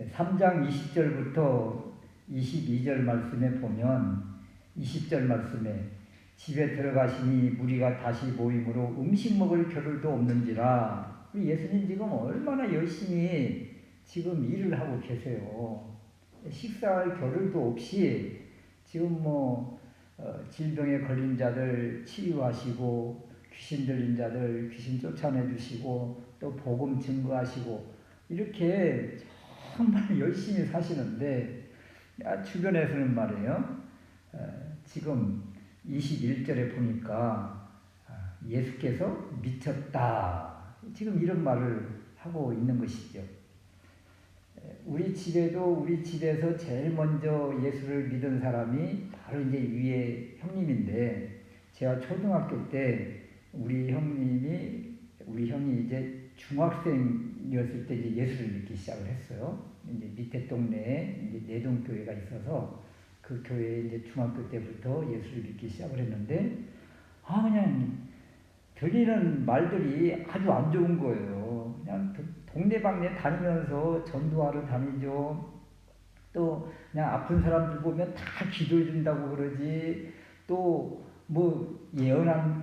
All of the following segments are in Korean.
3장 20절부터 22절 말씀에 보면 20절 말씀에 집에 들어가시니 무리가 다시 모임으로 음식 먹을 겨를도 없는지라. 우리 예수님 지금 얼마나 열심히 지금 일을 하고 계세요. 식사할 겨를도 없이 지금 질병에 걸린 자들 치유하시고 귀신 들린 자들 귀신 쫓아내 주시고 또 복음 증거하시고 이렇게 정말 열심히 사시는데 주변에서는 말이에요. 지금 21절에 보니까 예수께서 미쳤다. 지금 이런 말을 하고 있는 것이죠. 우리 집에서 제일 먼저 예수를 믿은 사람이 바로 이제 위에 형님인데, 제가 초등학교 때 우리 형이 이제 중학생이었을 때 이제 예수를 믿기 시작을 했어요. 이제 밑에 동네에 이제 내동교회가 있어서 그 교회에 이제 중학교 때부터 예수를 믿기 시작을 했는데, 그냥 들리는 말들이 아주 안 좋은 거예요. 그냥 동네방네 다니면서 전도하러 다니죠. 또 그냥 아픈 사람들 보면 다 기도해 준다고 그러지. 또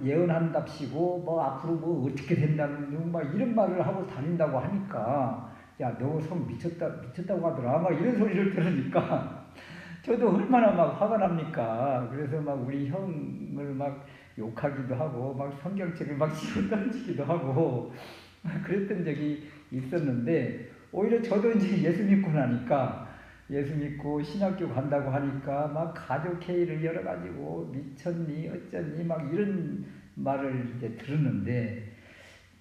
예언한답시고 앞으로 어떻게 된다는 이런 말을 하고 다닌다고 하니까, 야, 너 성 미쳤다고 하더라. 이런 소리를 들으니까 저도 얼마나 화가 납니까. 그래서 우리 형을 욕하기도 하고 성경책을 씹어 던지기도 하고 그랬던 적이 있었는데, 오히려 저도 이제 예수 믿고 나니까, 예수 믿고 신학교 간다고 하니까 가족 회의를 열어가지고 미쳤니 어쩌니 이런 말을 이제 들었는데,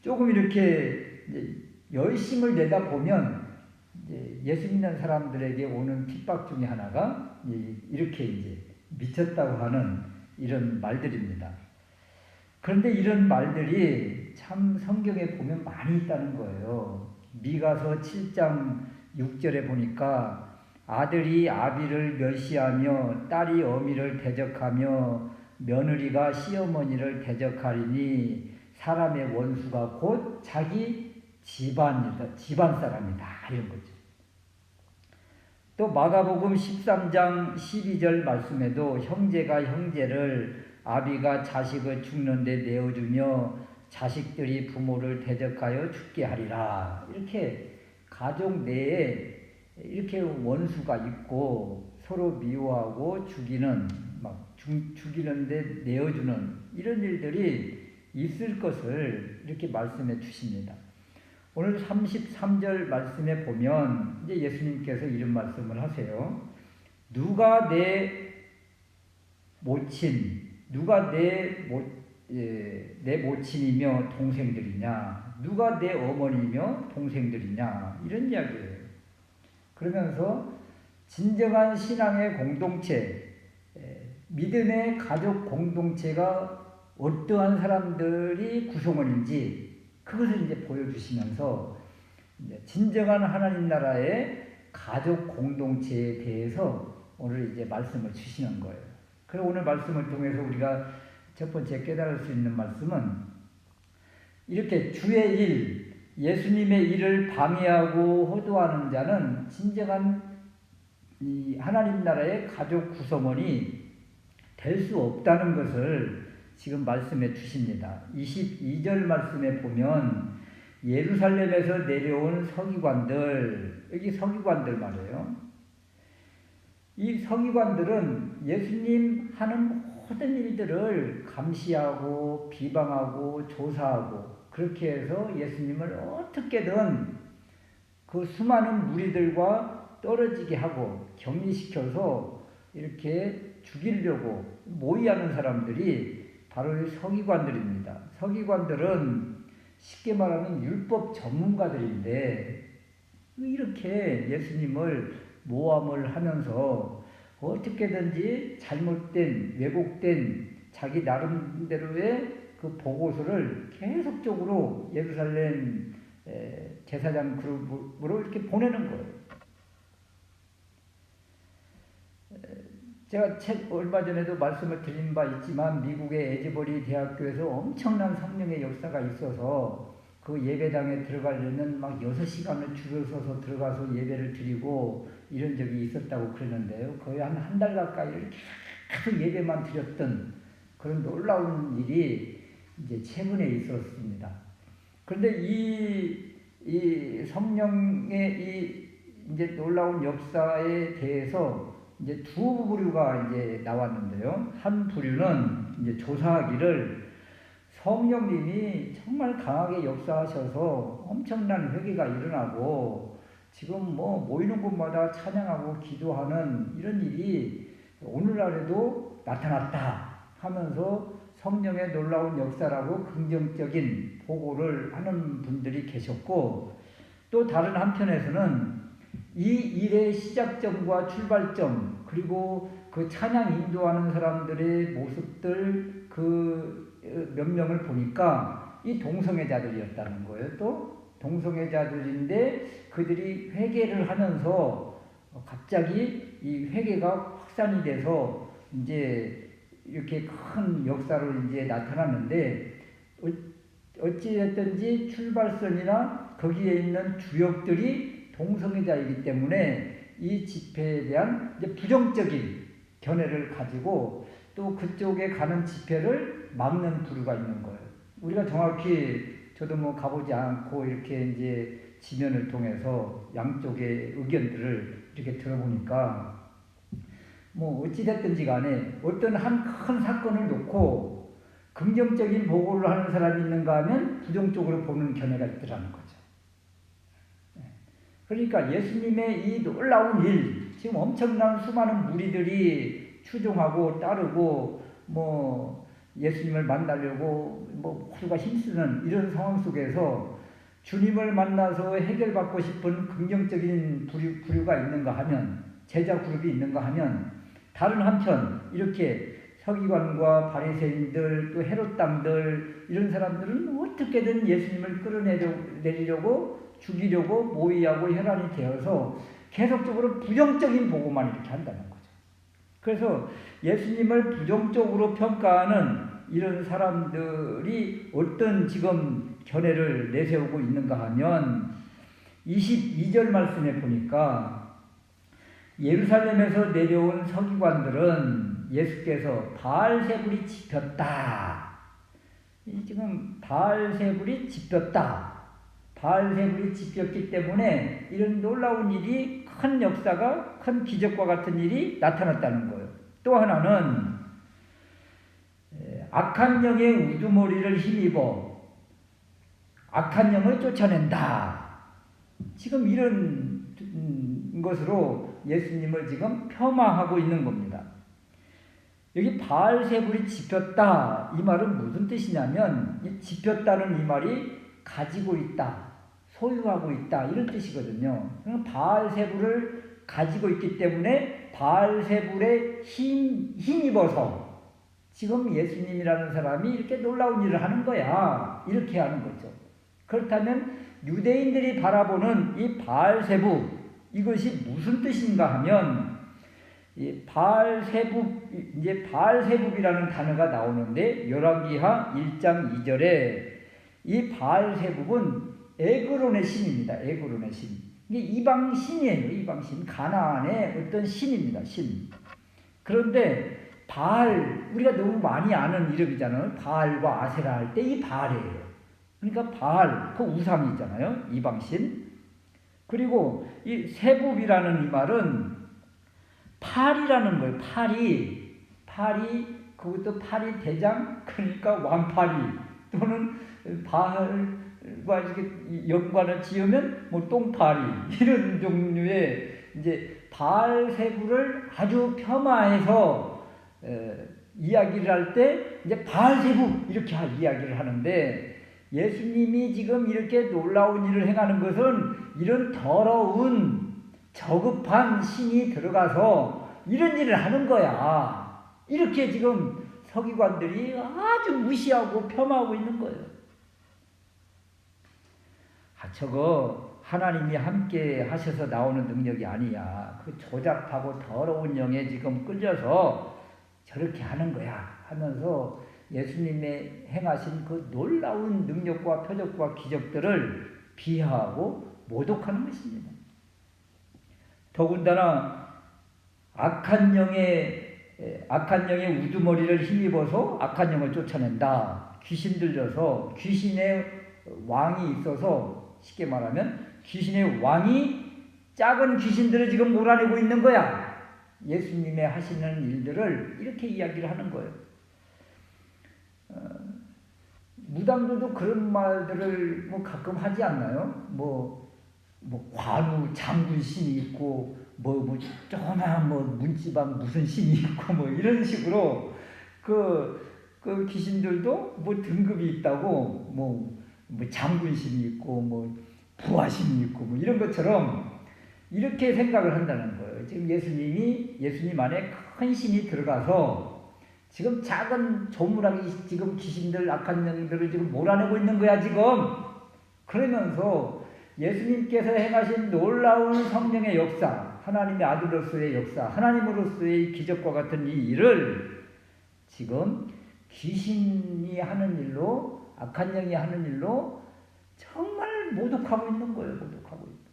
조금 이렇게 이제 열심을 내다 보면 이제 예수 믿는 사람들에게 오는 핍박 중에 하나가 이렇게 이제 미쳤다고 하는 이런 말들입니다. 그런데 이런 말들이 참 성경에 보면 많이 있다는 거예요. 미가서 7장 6절에 보니까 아들이 아비를 멸시하며 딸이 어미를 대적하며 며느리가 시어머니를 대적하리니 사람의 원수가 곧 자기 집안 사람이다. 이런 거죠. 또 마가복음 13장 12절 말씀에도 형제가 형제를, 아비가 자식을 죽는데 내어주며 자식들이 부모를 대적하여 죽게 하리라. 이렇게 가족 내에 이렇게 원수가 있고 서로 미워하고 죽이는데 내어주는 이런 일들이 있을 것을 이렇게 말씀해 주십니다. 오늘 33절 말씀에 보면 이제 예수님께서 이런 말씀을 하세요. 누가 내 모친, 누가 내 모친이며 동생들이냐, 누가 내 어머니며 동생들이냐, 이런 이야기예요. 그러면서 진정한 신앙의 공동체, 믿음의 가족 공동체가 어떠한 사람들이 구성원인지 그것을 이제 보여주시면서 이제 진정한 하나님 나라의 가족 공동체에 대해서 오늘 이제 말씀을 주시는 거예요. 그래서 오늘 말씀을 통해서 우리가 첫 번째 깨달을 수 있는 말씀은, 이렇게 주의 일, 예수님의 일을 방해하고 호도하는 자는 진정한 이 하나님 나라의 가족 구성원이 될 수 없다는 것을 지금 말씀해 주십니다. 22절 말씀에 보면 예루살렘에서 내려온 서기관들, 여기 서기관들 말이에요. 이 서기관들은 예수님 하는 모든 일들을 감시하고 비방하고 조사하고 그렇게 해서 예수님을 어떻게든 그 수많은 무리들과 떨어지게 하고 격리시켜서 이렇게 죽이려고 모의하는 사람들이 바로 서기관들입니다. 서기관들은 쉽게 말하면 율법 전문가들인데, 이렇게 예수님을 모함을 하면서 어떻게든지 잘못된, 왜곡된 자기 나름대로의 그 보고서를 계속적으로 예루살렘 제사장 그룹으로 이렇게 보내는 거예요. 제가 얼마 전에도 말씀을 드린 바 있지만, 미국의 에즈버리 대학교에서 엄청난 성령의 역사가 있어서 그 예배당에 들어가려면 막 6시간을 줄을 서서 들어가서 예배를 드리고 이런 적이 있었다고 그러는데요. 거의 한 달 가까이 계속 예배만 드렸던 그런 놀라운 일이 이제 최근에 있었습니다. 그런데 이 성령의 이 이제 놀라운 역사에 대해서 이제 두 부류가 이제 나왔는데요. 한 부류는 이제 조사하기를 성령님이 정말 강하게 역사하셔서 엄청난 회개가 일어나고 지금 뭐 모이는 곳마다 찬양하고 기도하는 이런 일이 오늘날에도 나타났다 하면서 성령의 놀라운 역사라고 긍정적인 보고를 하는 분들이 계셨고, 또 다른 한편에서는 이 일의 시작점과 출발점 그리고 그 찬양 인도하는 사람들의 모습들 그 몇 명을 보니까 이 동성애자들이었다는 거예요. 또 동성애자들인데 그들이 회개를 하면서 갑자기 이 회개가 확산이 돼서 이제 이렇게 큰 역사로 이제 나타났는데, 어찌됐든지 출발선이나 거기에 있는 주역들이 동성애자이기 때문에 이 집회에 대한 이제 부정적인 견해를 가지고 또 그쪽에 가는 집회를 막는 부류가 있는 거예요. 우리가 정확히 저도 뭐 가보지 않고 이렇게 이제 지면을 통해서 양쪽의 의견들을 이렇게 들어보니까 뭐 어찌됐든지 간에 어떤 한 큰 사건을 놓고 긍정적인 보고를 하는 사람이 있는가 하면 부정적으로 보는 견해가 있더라는 거죠. 그러니까 예수님의 이 놀라운 일, 지금 엄청난 수많은 무리들이 추종하고 따르고 뭐 예수님을 만나려고 뭐 모두가 힘쓰는 이런 상황 속에서 주님을 만나서 해결받고 싶은 긍정적인 부류가 있는가 하면, 제자 그룹이 있는가 하면, 다른 한편 이렇게 서기관과 바리새인들 또 헤롯 당들 이런 사람들은 어떻게든 예수님을 끌어내리려고 죽이려고 모의하고 혈안이 되어서 계속적으로 부정적인 보고만 이렇게 한다는 거죠. 그래서 예수님을 부정적으로 평가하는 이런 사람들이 어떤 지금 견해를 내세우고 있는가 하면 22절 말씀에 보니까 예루살렘에서 내려온 서기관들은 예수께서 바알세불이 짚혔다. 지금 바알세불이 짚혔다. 바알세불이 짚혔기 때문에 이런 놀라운 일이, 큰 역사가, 큰 기적과 같은 일이 나타났다는 거예요. 또 하나는 악한 영의 우두머리를 힘입어 악한 영을 쫓아낸다. 지금 이런 것으로 예수님을 지금 폄하하고 있는 겁니다. 여기 바알세불이 짚혔다, 이 말은 무슨 뜻이냐면, 이 짚혔다는 이 말이 가지고 있다, 소유하고 있다, 이런 뜻이거든요. 바알세불을 가지고 있기 때문에 바알세불에 힘입어서 지금 예수님이라는 사람이 이렇게 놀라운 일을 하는 거야, 이렇게 하는 거죠. 그렇다면 유대인들이 바라보는 이 바알세불, 이것이 무슨 뜻인가 하면, 이 바알세불이라는 단어가 나오는데 열왕기하 1장 2절에 이 바알세불은 에그론의 신입니다. 에그론의 신. 이게 이방 신이에요. 이방 신. 가나안의 어떤 신입니다. 신. 그런데 바알, 우리가 너무 많이 아는 이름이잖아요. 바알과 아세라 할 때 이 바알이에요. 그러니까 바알, 그 우상이 있잖아요. 이방 신. 그리고 이 세불이라는 이 말은 팔이라는 거예요. 팔이, 그것도 팔이 대장, 그러니까 왕팔이, 또는 바알과 이렇게 연관을 지으면 뭐 똥파리, 이런 종류의 이제 바알세불을 아주 폄하해서 이야기를 할 때 이제 바알세불 이렇게 이야기를 하는데, 예수님이 지금 이렇게 놀라운 일을 행하는 것은 이런 더러운 저급한 신이 들어가서 이런 일을 하는 거야. 이렇게 지금 서기관들이 아주 무시하고 폄하하고 있는 거예요. 저거 하나님이 함께 하셔서 나오는 능력이 아니야. 그 조잡하고 더러운 영에 지금 끌려서 저렇게 하는 거야 하면서 예수님의 행하신 그 놀라운 능력과 표적과 기적들을 비하하고 모독하는 것입니다. 더군다나 악한 영의 우두머리를 힘입어서 악한 영을 쫓아낸다. 귀신 들려서 귀신의 왕이 있어서 쉽게 말하면 귀신의 왕이 작은 귀신들을 지금 몰아내고 있는 거야. 예수님의 하시는 일들을 이렇게 이야기를 하는 거예요. 무당들도 그런 말들을 뭐 가끔 하지 않나요? 뭐 관우 장군 신이 있고 조그마한 문지방 무슨 신이 있고 이런 식으로 그 귀신들도 등급이 있다고 뭐 장군 신이 있고 부하신이 있고 이런 것처럼 이렇게 생각을 한다는 거예요. 지금 예수님 안에 큰 신이 들어가서 지금 작은 조물하기 지금 귀신들 악한 영들을 지금 몰아내고 있는 거야 지금. 그러면서 예수님께서 행하신 놀라운 성령의 역사, 하나님의 아들로서의 역사, 하나님으로서의 기적과 같은 이 일을 지금 귀신이 하는 일로, 악한 영이 하는 일로 정말 모독하고 있는 거예요. 모독하고 있는.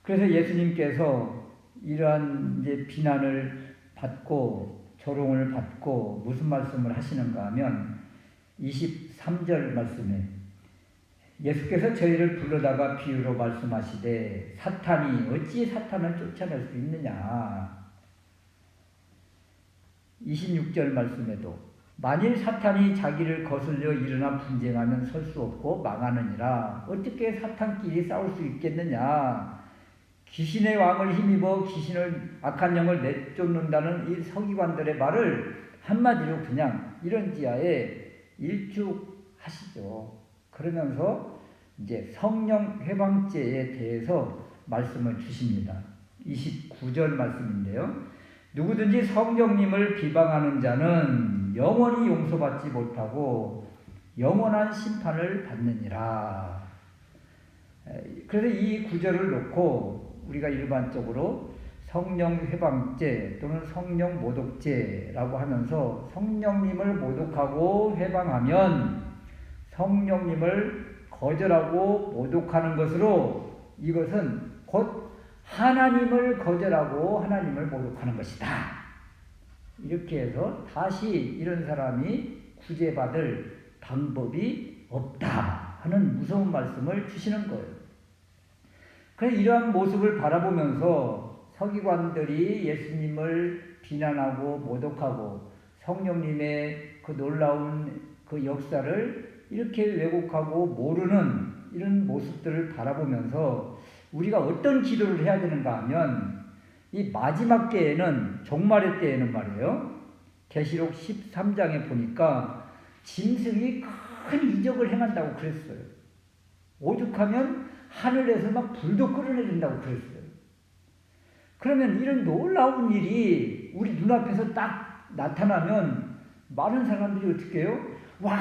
그래서 예수님께서 이러한 이제 비난을 받고 조롱을 받고 무슨 말씀을 하시는가 하면 23절 말씀에 예수께서 저희를 불러다가 비유로 말씀하시되 사탄이 어찌 사탄을 쫓아낼 수 있느냐. 26절 말씀에도 만일 사탄이 자기를 거슬려 일어나 분쟁하면 설 수 없고 망하느니라. 어떻게 사탄끼리 싸울 수 있겠느냐. 귀신의 왕을 힘입어 귀신을 악한 영을 내쫓는다는 이 서기관들의 말을 한마디로 그냥 이런 지하에 일축하시죠. 그러면서 이제 성령 회방죄에 대해서 말씀을 주십니다. 29절 말씀인데요. 누구든지 성령님을 비방하는 자는 영원히 용서받지 못하고 영원한 심판을 받느니라. 그래서 이 구절을 놓고 우리가 일반적으로 성령 회방죄 또는 성령 모독죄라고 하면서 성령님을 모독하고 회방하면 성령님을 거절하고 모독하는 것으로 이것은 곧 하나님을 거절하고 하나님을 모독하는 것이다. 이렇게 해서 다시 이런 사람이 구제받을 방법이 없다 하는 무서운 말씀을 주시는 거예요. 그래서 이러한 모습을 바라보면서 서기관들이 예수님을 비난하고 모독하고 성령님의 그 놀라운 그 역사를 이렇게 왜곡하고 모르는 이런 모습들을 바라보면서 우리가 어떤 기도를 해야 되는가 하면 이 마지막 때에는 종말의 때에는 말이에요. 계시록 13장에 보니까 짐승이 큰 이적을 행한다고 그랬어요. 오죽하면 하늘에서 막 불도 끌어내린다고 그랬어요. 그러면 이런 놀라운 일이 우리 눈앞에서 딱 나타나면 많은 사람들이 어떻게 해요? 와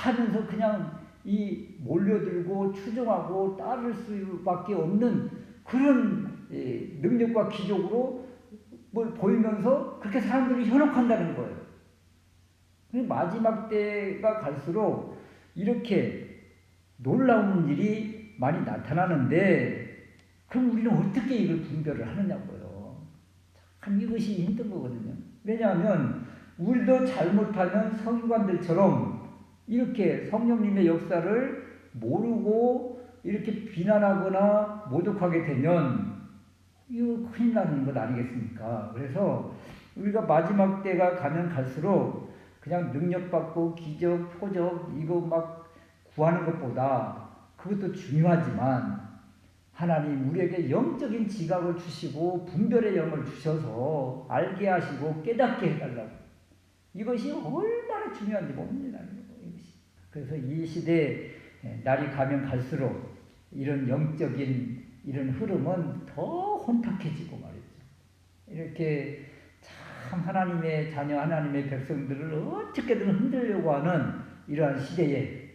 하면서 그냥 이 몰려들고 추종하고 따를 수밖에 없는 그런 능력과 기적으로 뭘 보이면서 그렇게 사람들이 현혹한다는 거예요. 마지막 때가 갈수록 이렇게 놀라운 일이 많이 나타나는데 그럼 우리는 어떻게 이걸 분별을 하느냐고요. 참 이것이 힘든 거거든요. 왜냐하면 우리도 잘못하면 서기관들처럼 이렇게 성령님의 역사를 모르고 이렇게 비난하거나 모독하게 되면 이거 큰일 나는 것 아니겠습니까? 그래서 우리가 마지막 때가 가면 갈수록 그냥 능력받고 기적, 표적 이거 막 구하는 것보다 그것도 중요하지만 하나님 우리에게 영적인 지각을 주시고 분별의 영을 주셔서 알게 하시고 깨닫게 해달라고. 이것이 얼마나 중요한지 봅니다. 그래서 이 시대에 날이 가면 갈수록 이런 영적인 이런 흐름은 더 혼탁해지고 말이죠. 이렇게 참 하나님의 자녀, 하나님의 백성들을 어떻게든 흔들려고 하는 이러한 시대에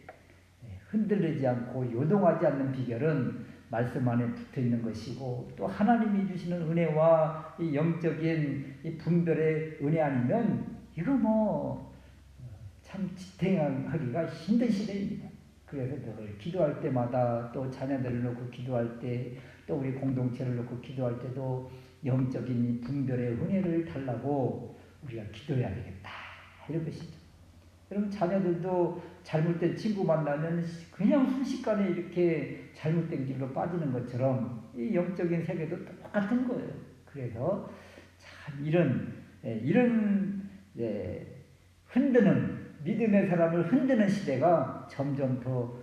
흔들리지 않고 요동하지 않는 비결은 말씀 안에 붙어 있는 것이고 또 하나님이 주시는 은혜와 이 영적인 이 분별의 은혜 아니면 이거 뭐 참 지탱하기가 힘든 시대입니다. 그래서 늘 기도할 때마다 또 자녀들을 놓고 기도할 때 또 우리 공동체를 놓고 기도할 때도 영적인 분별의 은혜를 달라고 우리가 기도해야 되겠다 이런 것이죠. 여러분 자녀들도 잘못된 친구 만나면 그냥 순식간에 이렇게 잘못된 길로 빠지는 것처럼 이 영적인 세계도 똑같은 거예요. 그래서 참 이런 흔드는 믿음의 사람을 흔드는 시대가 점점 더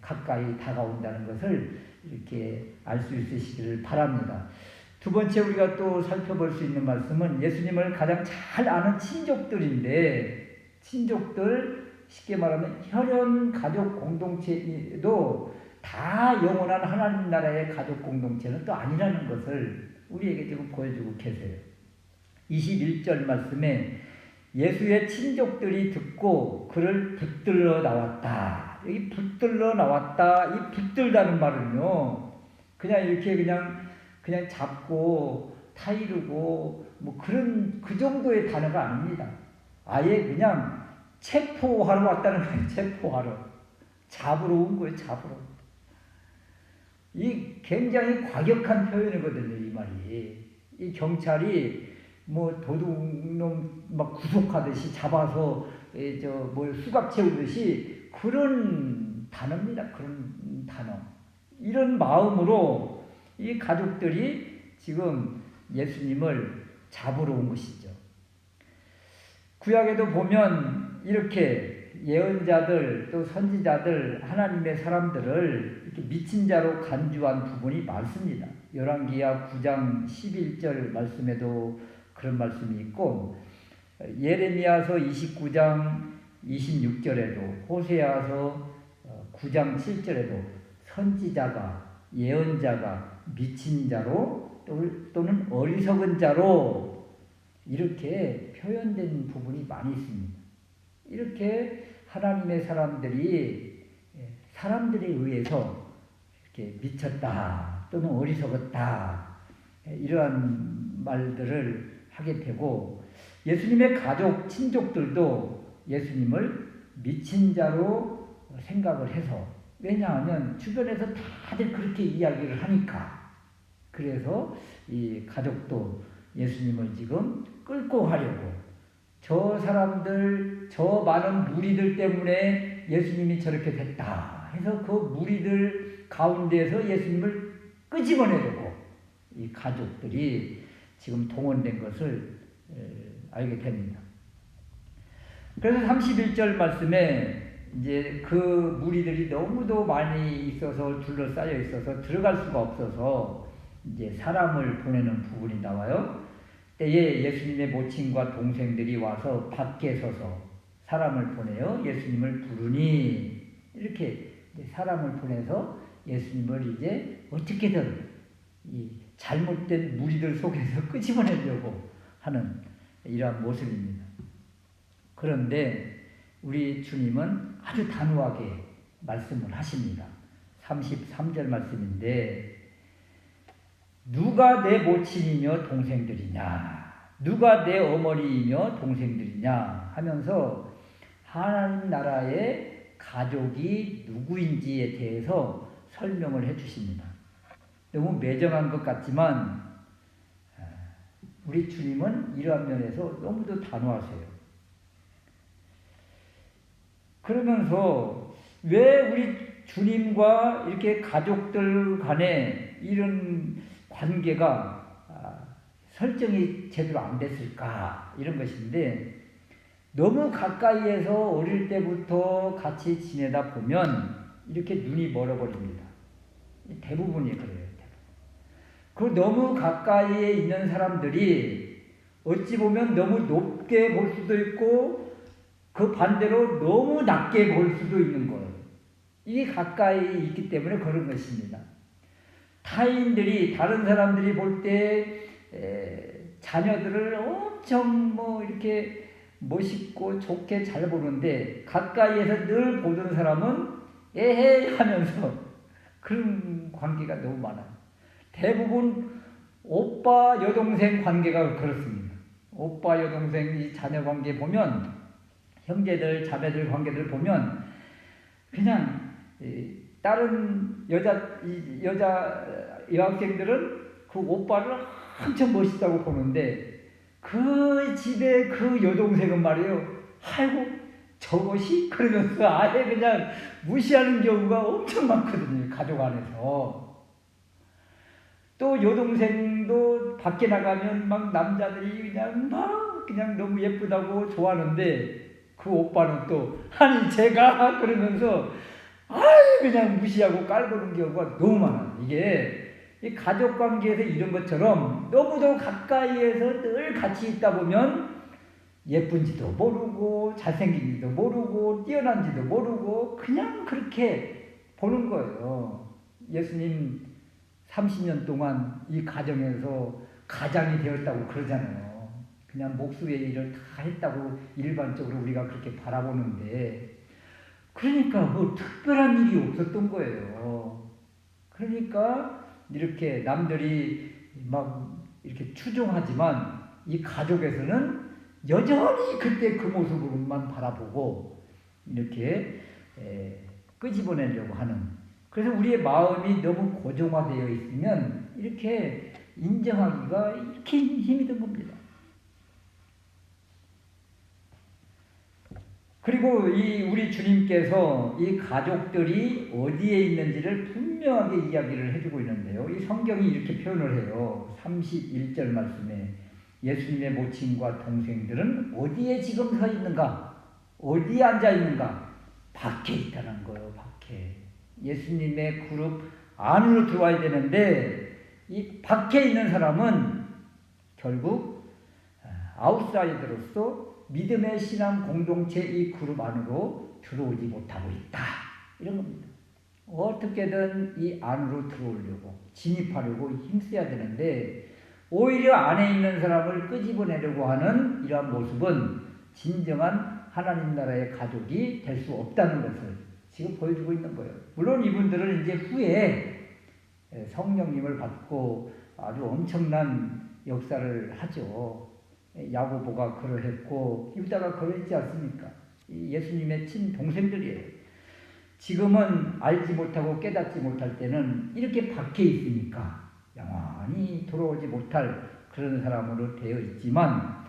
가까이 다가온다는 것을 이렇게 알 수 있으시기를 바랍니다. 두 번째 우리가 또 살펴볼 수 있는 말씀은 예수님을 가장 잘 아는 친족들인데, 친족들 쉽게 말하면 혈연 가족 공동체도 다 영원한 하나님 나라의 가족 공동체는 또 아니라는 것을 우리에게 지금 보여주고 계세요. 21절 말씀에 예수의 친족들이 듣고 그를 붙들러 나왔다. 여기 붙들러 나왔다. 이 붙들다는 말은요, 그냥 이렇게 그냥 잡고 타이르고 뭐 그 정도의 단어가 아닙니다. 아예 그냥 체포하러 왔다는 거예요. 체포하러. 잡으러 온 거예요. 잡으러. 이 굉장히 과격한 표현이거든요. 이 말이. 이 경찰이 뭐 도둑놈 막 구속하듯이 잡아서 수갑 채우듯이 그런 단어입니다. 그런 단어. 이런 마음으로 이 가족들이 지금 예수님을 잡으러 온 것이죠. 구약에도 보면 이렇게 예언자들 또 선지자들 하나님의 사람들을 이렇게 미친 자로 간주한 부분이 많습니다. 열왕기야 9장 11절 말씀에도 그런 말씀이 있고, 예레미야서 29장 26절에도, 호세아서 9장 7절에도 선지자가, 예언자가 미친 자로 또는 어리석은 자로 이렇게 표현된 부분이 많이 있습니다. 이렇게 하나님의 사람들이 사람들에 의해서 이렇게 미쳤다 또는 어리석었다 이러한 말들을 하게 되고, 예수님의 가족, 친족들도 예수님을 미친 자로 생각을 해서, 왜냐하면 주변에서 다들 그렇게 이야기를 하니까, 그래서 이 가족도 예수님을 지금 끌고 가려고, 저 사람들, 저 많은 무리들 때문에 예수님이 저렇게 됐다 해서 그 무리들 가운데에서 예수님을 끄집어내려고 이 가족들이 지금 동원된 것을 알게 됩니다. 그래서 31절 말씀에 이제 그 무리들이 너무도 많이 있어서 둘러싸여 있어서 들어갈 수가 없어서 이제 사람을 보내는 부분이 나와요. 때에 예수님의 모친과 동생들이 와서 밖에 서서 사람을 보내어 예수님을 부르니, 이렇게 사람을 보내서 예수님을 이제 어떻게든 이 잘못된 무리들 속에서 끄집어내려고 하는 이러한 모습입니다. 그런데 우리 주님은 아주 단호하게 말씀을 하십니다. 33절 말씀인데, 누가 내 모친이며 동생들이냐, 누가 내 어머니이며 동생들이냐 하면서 하나님 나라의 가족이 누구인지에 대해서 설명을 해 주십니다. 너무 매정한 것 같지만 우리 주님은 이러한 면에서 너무도 단호하세요. 그러면서 왜 우리 주님과 이렇게 가족들 간에 이런 관계가 설정이 제대로 안 됐을까, 이런 것인데, 너무 가까이에서 어릴 때부터 같이 지내다 보면 이렇게 눈이 멀어버립니다. 대부분이 그래요. 그 너무 가까이에 있는 사람들이 어찌 보면 너무 높게 볼 수도 있고 그 반대로 너무 낮게 볼 수도 있는 거예요. 이게 가까이 있기 때문에 그런 것입니다. 타인들이, 다른 사람들이 볼 때 자녀들을 엄청 이렇게 멋있고 좋게 잘 보는데, 가까이에서 늘 보던 사람은 에헤이 하면서 그런 관계가 너무 많아요. 대부분 오빠, 여동생 관계가 그렇습니다. 오빠 여동생 이 자녀 관계 보면, 형제들 자매들 관계들 보면 그냥 다른 여자 여학생들은 그 오빠를 엄청 멋있다고 보는데 그 집에 그 여동생은 말이에요, 아이고 저것이? 그러면서 아예 그냥 무시하는 경우가 엄청 많거든요, 가족 안에서. 또 여동생도 밖에 나가면 막 남자들이 그냥 너무 예쁘다고 좋아하는데 그 오빠는 또 아니 제가 그러면서 아예 그냥 무시하고 깔보는 경우가 너무 많아요. 이게 이 가족 관계에서 이런 것처럼 너무도 가까이에서 늘 같이 있다 보면 예쁜지도 모르고 잘생긴지도 모르고 뛰어난지도 모르고 그냥 그렇게 보는 거예요. 예수님 30년 동안 이 가정에서 가장이 되었다고 그러잖아요. 그냥 목수의 일을 다 했다고 일반적으로 우리가 그렇게 바라보는데, 그러니까 뭐 특별한 일이 없었던 거예요. 그러니까 이렇게 남들이 막 이렇게 추종하지만 이 가족에서는 여전히 그때 그 모습으로만 바라보고 이렇게 끄집어내려고 하는. 그래서 우리의 마음이 너무 고정화되어 있으면 이렇게 인정하기가 이렇게 힘이 든 겁니다. 그리고 우리 주님께서 이 가족들이 어디에 있는지를 분명하게 이야기를 해주고 있는데요. 이 성경이 이렇게 표현을 해요. 31절 말씀에 예수님의 모친과 동생들은 어디에 지금 서 있는가? 어디에 앉아 있는가? 밖에 있다는 거예요. 밖에. 예수님의 그룹 안으로 들어와야 되는데 이 밖에 있는 사람은 결국 아웃사이더로서 믿음의 신앙 공동체 이 그룹 안으로 들어오지 못하고 있다. 이런 겁니다. 어떻게든 이 안으로 들어오려고 진입하려고 힘써야 되는데 오히려 안에 있는 사람을 끄집어내려고 하는 이러한 모습은 진정한 하나님 나라의 가족이 될 수 없다는 것을 지금 보여주고 있는 거예요. 물론 이분들은 이제 후에 성령님을 받고 아주 엄청난 역사를 하죠. 야고보가 그러했고 유다가 그러했지 않습니까? 예수님의 친동생들이에요. 지금은 알지 못하고 깨닫지 못할 때는 이렇게 밖에 있으니까 영원히 돌아오지 못할 그런 사람으로 되어 있지만,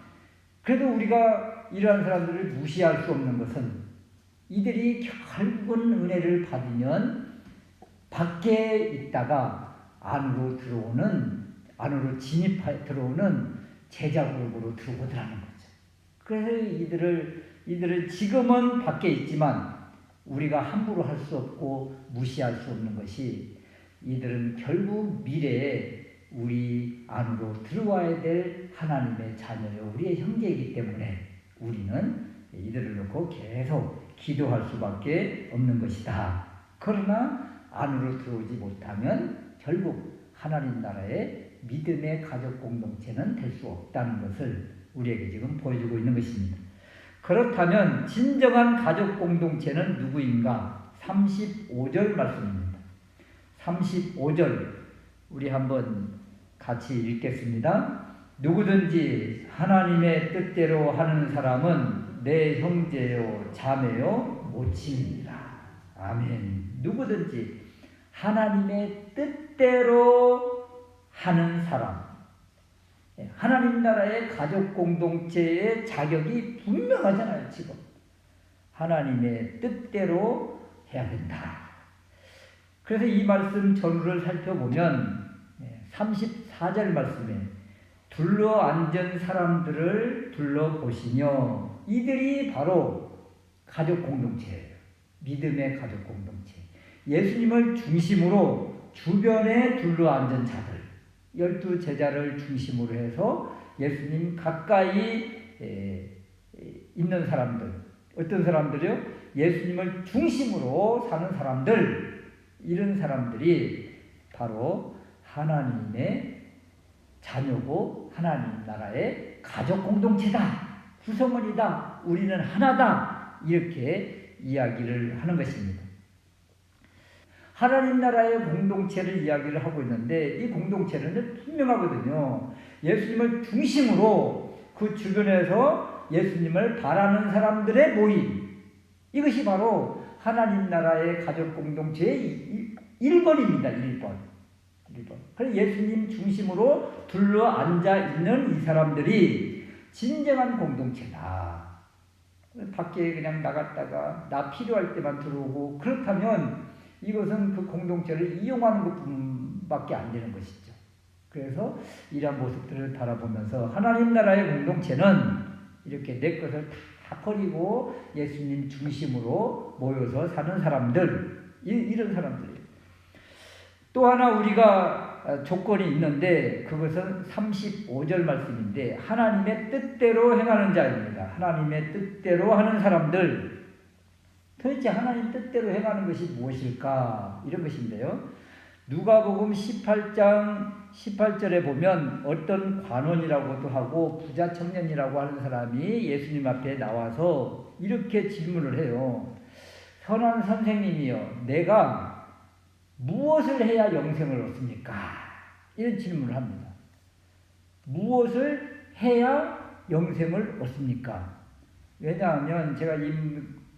그래도 우리가 이러한 사람들을 무시할 수 없는 것은 이들이 결국은 은혜를 받으면 밖에 있다가 안으로 들어오는 제자 그룹으로 들어오더라는 거죠. 그래서 이들은 지금은 밖에 있지만 우리가 함부로 할 수 없고 무시할 수 없는 것이 이들은 결국 미래에 우리 안으로 들어와야 될 하나님의 자녀요, 우리의 형제이기 때문에 우리는 이들을 놓고 계속 기도할 수밖에 없는 것이다. 그러나 안으로 들어오지 못하면 결국 하나님 나라의 믿음의 가족 공동체는 될 수 없다는 것을 우리에게 지금 보여주고 있는 것입니다. 그렇다면 진정한 가족 공동체는 누구인가? 35절 말씀입니다. 35절 우리 한번 같이 읽겠습니다. 누구든지 하나님의 뜻대로 하는 사람은 내 형제요 자매요 모친이라. 아멘. 누구든지 하나님의 뜻대로 하는 사람, 하나님 나라의 가족 공동체의 자격이 분명하잖아요. 지금 하나님의 뜻대로 해야 된다. 그래서 이 말씀 전후를 살펴보면 34절 말씀에 둘러앉은 사람들을 둘러보시며, 이들이 바로 가족 공동체예요. 믿음의 가족 공동체. 예수님을 중심으로 주변에 둘러앉은 자들, 12제자를 중심으로 해서 예수님 가까이 있는 사람들, 어떤 사람들이요? 예수님을 중심으로 사는 사람들, 이런 사람들이 바로 하나님의 자녀고 하나님 나라의 가족 공동체다, 구성원이다, 우리는 하나다, 이렇게 이야기를 하는 것입니다. 하나님 나라의 공동체를 이야기를 하고 있는데 이 공동체는 분명하거든요. 예수님을 중심으로 그 주변에서 예수님을 바라는 사람들의 모임. 이것이 바로 하나님 나라의 가족 공동체의 1번입니다. 1번. 그래서 예수님 중심으로 둘러앉아 있는 이 사람들이 진정한 공동체다. 밖에 그냥 나갔다가 나 필요할 때만 들어오고 그렇다면 이것은 그 공동체를 이용하는 것뿐밖에 안 되는 것이죠. 그래서 이러한 모습들을 바라보면서 하나님 나라의 공동체는 이렇게 내 것을 다 버리고 예수님 중심으로 모여서 사는 사람들, 이런 사람들이에요. 또 하나 우리가 조건이 있는데 그것은 35절 말씀인데 하나님의 뜻대로 행하는 자입니다. 하나님의 뜻대로 하는 사람들. 도대체 하나님 뜻대로 행하는 것이 무엇일까? 이런 것인데요. 누가복음 18장 18절에 보면 어떤 관원이라고도 하고 부자 청년이라고 하는 사람이 예수님 앞에 나와서 이렇게 질문을 해요. 선한 선생님이여, 내가 무엇을 해야 영생을 얻습니까? 이런 질문을 합니다. 무엇을 해야 영생을 얻습니까? 왜냐하면 제가 이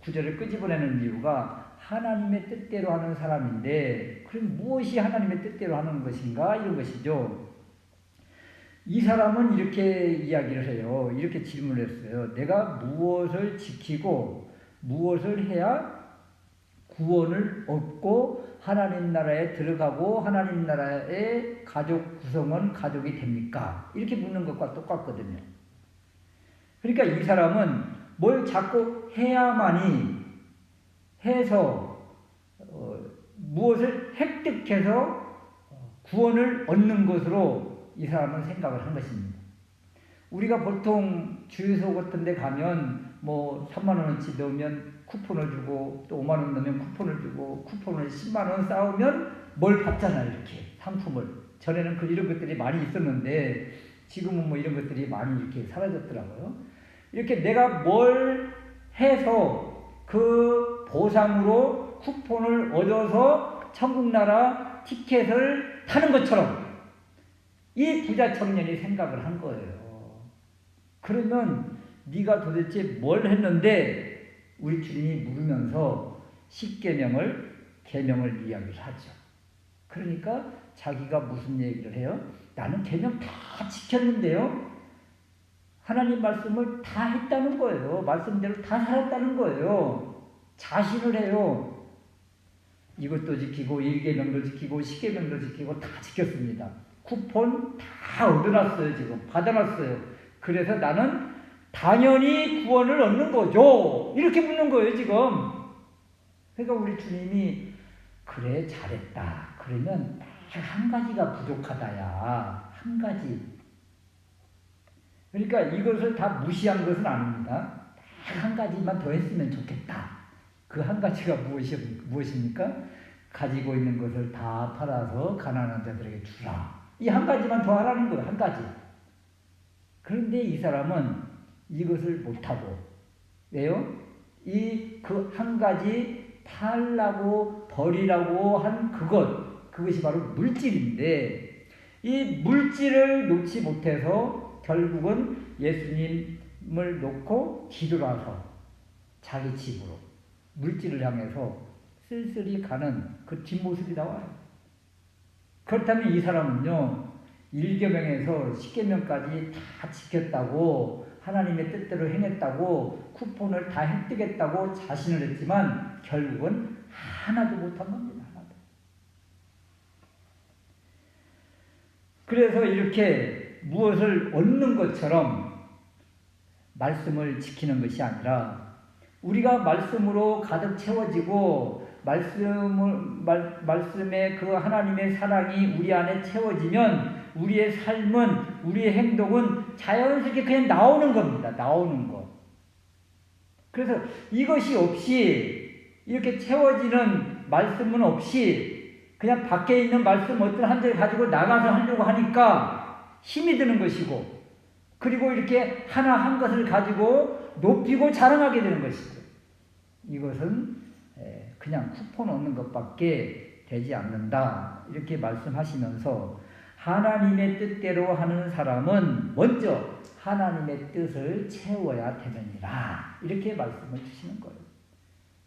구절을 끄집어내는 이유가 하나님의 뜻대로 하는 사람인데 그럼 무엇이 하나님의 뜻대로 하는 것인가? 이런 것이죠. 이 사람은 이렇게 이야기를 해요. 이렇게 질문을 했어요. 내가 무엇을 지키고 무엇을 해야 구원을 얻고 하나님 나라에 들어가고 하나님 나라의 가족 구성원 가족이 됩니까? 이렇게 묻는 것과 똑같거든요. 그러니까 이 사람은 뭘 자꾸 해야만이 해서 무엇을 획득해서 구원을 얻는 것으로 이 사람은 생각을 한 것입니다. 우리가 보통 주유소 같은 데 가면 뭐 3만 원어치 넣으면 쿠폰을 주고 또 5만 원 넣으면 쿠폰을 주고 쿠폰을 10만 원 쌓으면 뭘 받잖아요. 이렇게 상품을. 전에는 이런 것들이 많이 있었는데 지금은 뭐 이런 것들이 많이 이렇게 사라졌더라고요. 이렇게 내가 뭘 해서 그 보상으로 쿠폰을 얻어서 천국나라 티켓을 타는 것처럼 이 부자 청년이 생각을 한 거예요. 그러면 네가 도대체 뭘 했는데 우리 주님이 물으면서 십계명을 계명을 이야기를 하죠. 그러니까 자기가 무슨 얘기를 해요? 나는 계명 다 지켰는데요. 하나님 말씀을 다 했다는 거예요. 말씀대로 다 살았다는 거예요. 자신을 해요. 이것도 지키고 1계명도 지키고 10계명도 지키고 다 지켰습니다. 쿠폰 다 얻어놨어요. 지금 받아놨어요. 그래서 나는 당연히 구원을 얻는 거죠. 이렇게 묻는 거예요. 지금. 그러니까 우리 주님이 그래 잘했다. 그러면 한 가지가 부족하다야. 한 가지. 그러니까 이것을 다 무시한 것은 아닙니다. 한 가지만 더 했으면 좋겠다. 그 한 가지가 무엇입니까? 가지고 있는 것을 다 팔아서 가난한 자들에게 주라. 이 한 가지만 더 하라는 거예요. 한 가지. 그런데 이 사람은 이것을 못하고 왜요? 이 그 한 가지 팔라고 버리라고 한 그것이 바로 물질인데 이 물질을 놓지 못해서 결국은 예수님을 놓고 뒤돌아서 자기 집으로 물질을 향해서 쓸쓸히 가는 그 뒷모습이 나와요. 그렇다면 이 사람은요 1계명에서 10계명까지 다 지켰다고 하나님의 뜻대로 행했다고 쿠폰을 다 획득했다고 자신을 했지만 결국은 하나도 못한 겁니다. 하나도. 그래서 이렇게 무엇을 얻는 것처럼 말씀을 지키는 것이 아니라 우리가 말씀으로 가득 채워지고 말씀의 그 하나님의 사랑이 우리 안에 채워지면 우리의 삶은 우리의 행동은 자연스럽게 그냥 나오는 겁니다. 나오는 것. 그래서 이것이 없이 이렇게 채워지는 말씀은 없이 그냥 밖에 있는 말씀 어떤 한 절 가지고 나가서 하려고 하니까 힘이 드는 것이고 그리고 이렇게 하나 한 것을 가지고 높이고 자랑하게 되는 것이죠. 이것은 그냥 쿠폰 얻는 것밖에 되지 않는다. 이렇게 말씀하시면서 하나님의 뜻대로 하는 사람은 먼저 하나님의 뜻을 채워야 되느니라. 이렇게 말씀을 주시는 거예요.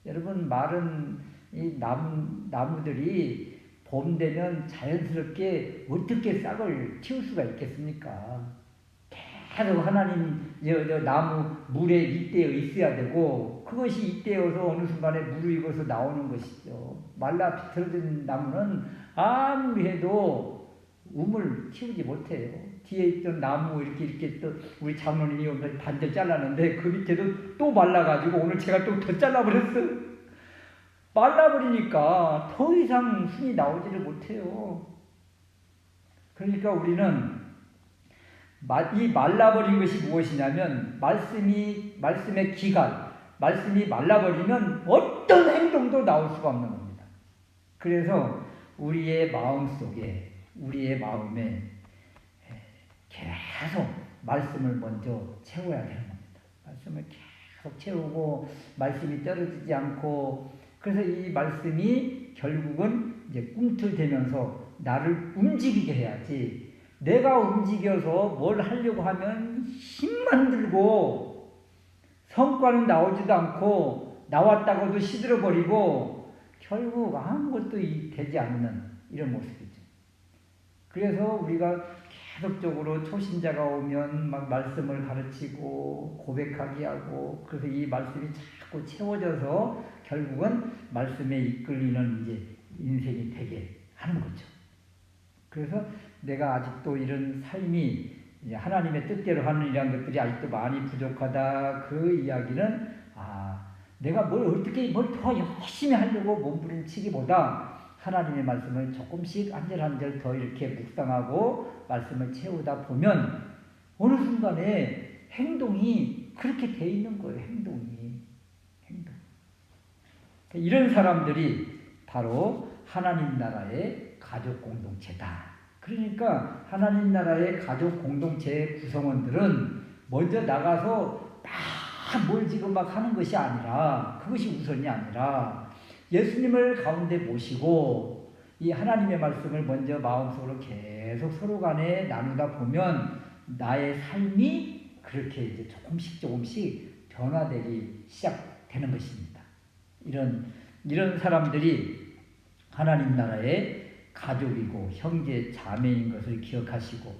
여러분, 마른 이 나무들이 봄 되면 자연스럽게 어떻게 싹을 틔울 수가 있겠습니까? 계속 하나님 나무 물에 잇대어 있어야 되고, 그것이 잇대어서 어느 순간에 무르익어서 나오는 것이죠. 말라 비틀어진 나무는 아무리 해도 우물 키우지 못해요. 뒤에 있던 나무 이렇게 또 우리 장로님이 오늘 반절 잘랐는데 그 밑에도 또 말라가지고 오늘 제가 또 더 잘라버렸어요. 말라버리니까 더 이상 순이 나오지를 못해요. 그러니까 우리는 이 말라버린 것이 무엇이냐면 말씀의 기간, 말씀이 말라버리면 어떤 행동도 나올 수가 없는 겁니다. 그래서 우리의 마음속에, 우리의 마음에 계속 말씀을 먼저 채워야 되는 겁니다. 말씀을 계속 채우고 말씀이 떨어지지 않고, 그래서 이 말씀이 결국은 이제 꿈틀대면서 나를 움직이게 해야지. 내가 움직여서 뭘 하려고 하면 힘만 들고 성과는 나오지도 않고 나왔다고도 시들어버리고 결국 아무것도 되지 않는 이런 모습이죠. 그래서 우리가 계속적으로 초신자가 오면 막 말씀을 가르치고 고백하게 하고, 그래서 이 말씀이 자꾸 채워져서 결국은 말씀에 이끌리는 이제 인생이 되게 하는 거죠. 그래서 내가 아직도 이런 삶이 하나님의 뜻대로 하는 이런 것들이 아직도 많이 부족하다. 그 이야기는 내가 뭘 더 열심히 하려고 몸부림치기보다 하나님의 말씀을 조금씩 한 절 한 절 더 이렇게 묵상하고 말씀을 채우다 보면 어느 순간에 행동이 그렇게 돼 있는 거예요. 행동. 이런 사람들이 바로 하나님 나라의 가족 공동체다. 그러니까 하나님 나라의 가족 공동체의 구성원들은 먼저 나가서 뭘 지금 막 하는 것이 아니라, 그것이 우선이 아니라 예수님을 가운데 모시고 이 하나님의 말씀을 먼저 마음속으로 계속 서로 간에 나누다 보면 나의 삶이 그렇게 이제 조금씩 변화되기 시작되는 것입니다. 이런 사람들이 하나님 나라의 가족이고 형제 자매인 것을 기억하시고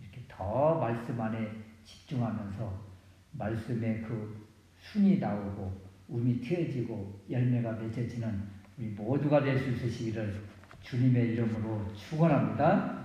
이렇게 더 말씀 안에 집중하면서 말씀에 그 순이 나오고 움이 트여지고 열매가 맺어지는 우리 모두가 될 수 있으시기를 주님의 이름으로 축원합니다.